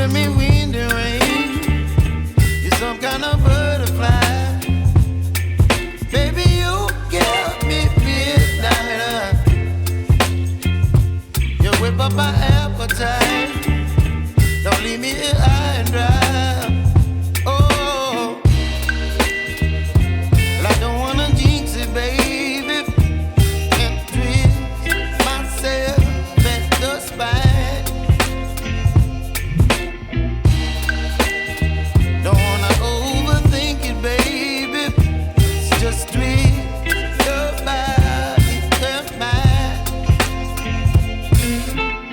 giving me wind and rain. You're some kind of butterfly. Baby, you give me midnight. You whip up my appetite. Don't leave me here high and dry. Oh, well, I don't wanna jinx it, baby, and twist myself at the spine. Don't wanna overthink it, baby. It's just twist your body and mine.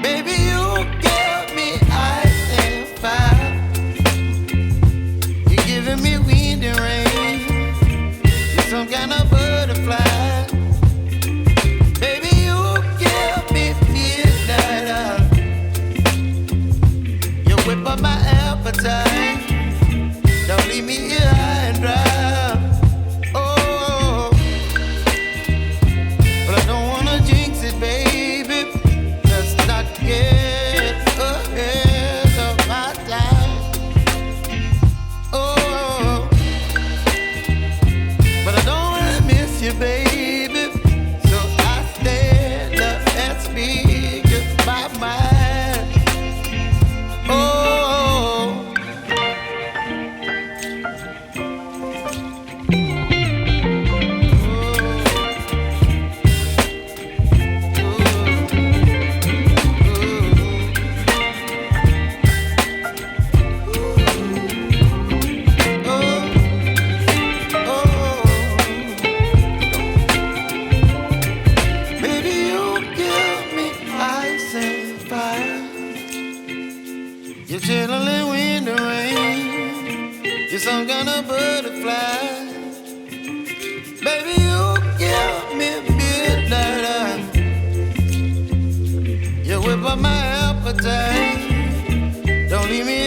Baby, you give me ice and fire. You're giving me wind and rain. You're some kind of butterfly. Baby, you give me midnight. You whip up my appetite. Don't leave me here high and dry. Oh, but I don't wanna jinx it, baby. Let's not get ahead of my time. Oh, but I don't wanna miss you, baby. So I stand up and speak my mind. Oh. Baby, you give me ice and fire. You're chilling wind and rain. You're some kind of butterfly. Baby, you give me midnight. You whip up my appetite. Don't leave me